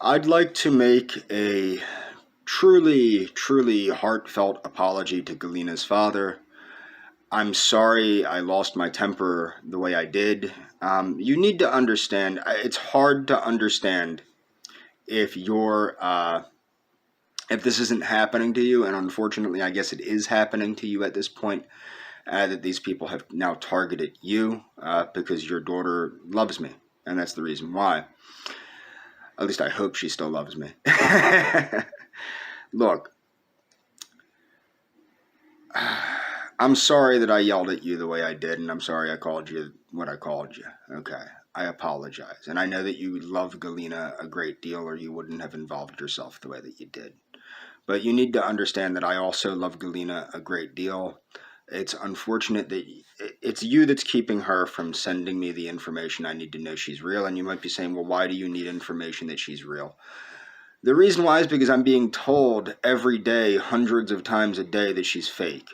I'd like to make a truly heartfelt apology to Galina's father. I'm sorry I lost my temper the way I did. You need to understand, it's hard to understand if if this isn't happening to you, and unfortunately, I guess it is happening to you at this point, that these people have now targeted you because your daughter loves me, and that's the reason why. At least I hope she still loves me. Look, I'm sorry that I yelled at you the way I did, and I'm sorry I called you what I called you. Okay, I apologize. And I know that you love Galina a great deal, or you wouldn't have involved yourself the way that you did. But you need to understand that I also love Galina a great deal. It's unfortunate that it's you that's keeping her from sending me the information I need to know she's real. And you might be saying, well, why do you need information that she's real? The reason why is because I'm being told every day, hundreds of times a day, that she's fake.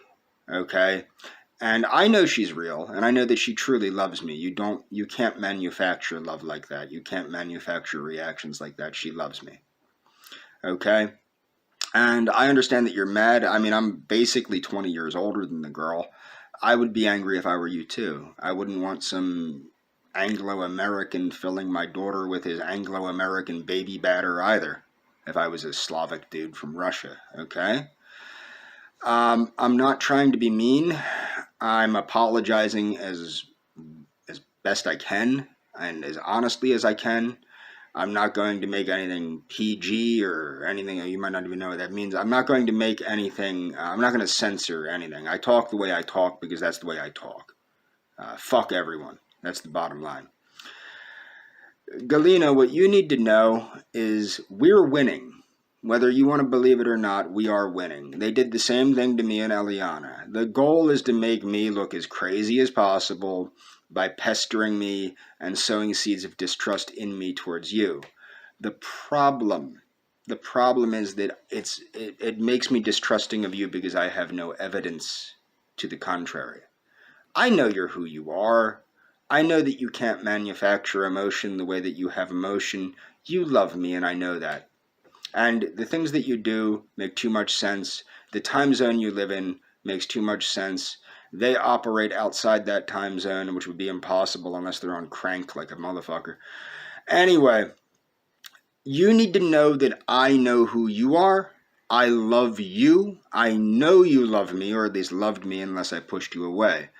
Okay? And I know she's real, and I know that she truly loves me. You can't manufacture love like that. You can't manufacture reactions like that. She loves me. Okay? And I understand that you're mad. I mean, I'm basically 20 years older than the girl. I would be angry if I were you too. I wouldn't want some Anglo-American filling my daughter with his Anglo-American baby batter either, if I was a Slavic dude from Russia, okay? I'm not trying to be mean. I'm apologizing as best I can and as honestly as I can. I'm not going to make anything PG or anything. You might not even know what that means. I'm not going to make anything. I'm not going to censor anything. I talk the way I talk because that's the way I talk. Fuck everyone. That's the bottom line. Galina, what you need to know is we're winning. Whether you want to believe it or not, we are winning. They did the same thing to me and Eliana. The goal is to make me look as crazy as possible by pestering me and sowing seeds of distrust in me towards you. The problem is that it makes me distrusting of you because I have no evidence to the contrary. I know you're who you are. I know that you can't manufacture emotion the way that you have emotion. You love me, and I know that. And the things that you do make too much sense. The time zone you live in makes too much sense. They operate outside that time zone, which would be impossible unless they're on crank like a motherfucker. Anyway, you need to know that I know who you are. I love you. I know you love me, or at least loved me unless I pushed you away.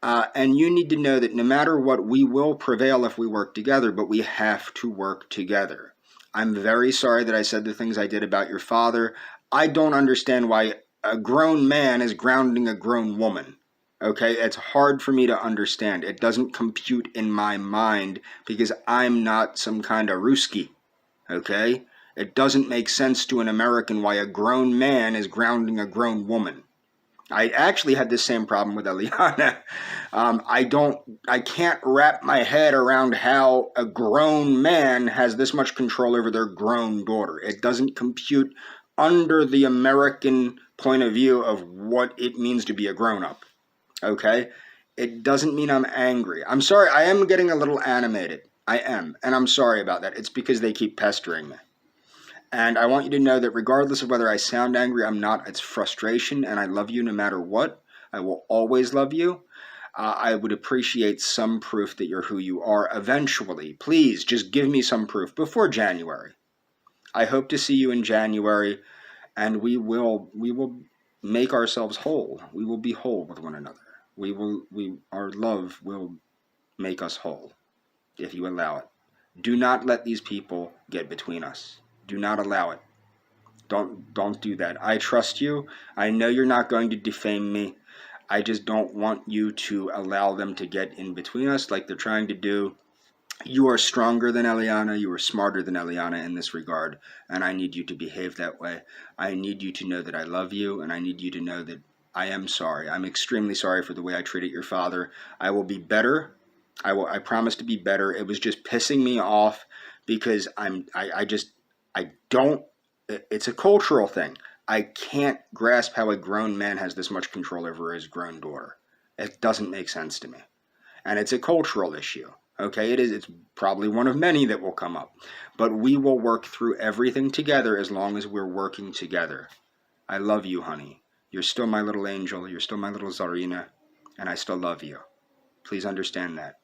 And you need to know that no matter what, we will prevail if we work together, but we have to work together. I'm very sorry that I said the things I did about your father. I don't understand why a grown man is grounding a grown woman. Okay, it's hard for me to understand. It doesn't compute in my mind because I'm not some kind of Ruski. Okay? It doesn't make sense to an American why a grown man is grounding a grown woman. I actually had this same problem with Eliana. I can't wrap my head around how a grown man has this much control over their grown daughter. It doesn't compute under the American point of view of what it means to be a grown-up, okay? It doesn't mean I'm angry. I'm sorry, I am getting a little animated. I am, and I'm sorry about that. It's because they keep pestering me. And I want you to know that regardless of whether I sound angry, I'm not. It's frustration, and I love you no matter what. I will always love you. I would appreciate some proof that you're who you are eventually. Please, just give me some proof before January. I hope to see you in January, and we will make ourselves whole. We will be whole with one another. Our love will make us whole, if you allow it. Do not let these people get between us. Do not allow it. Don't do that. I trust you. I know you're not going to defame me. I just don't want you to allow them to get in between us like they're trying to do. You are stronger than Eliana. You are smarter than Eliana in this regard, and I need you to behave that way. I need you to know that I love you, and I need you to know that I am sorry. I'm extremely sorry for the way I treated your father. I will be better. I promise to be better. It was just pissing me off because I don't, it's a cultural thing. I can't grasp how a grown man has this much control over his grown daughter. It doesn't make sense to me. And it's a cultural issue, Okay, it's probably one of many that will come up. But we will work through everything together as long as we're working together. I love you, honey. You're still my little angel. You're still my little Zarina. And I still love you. Please understand that.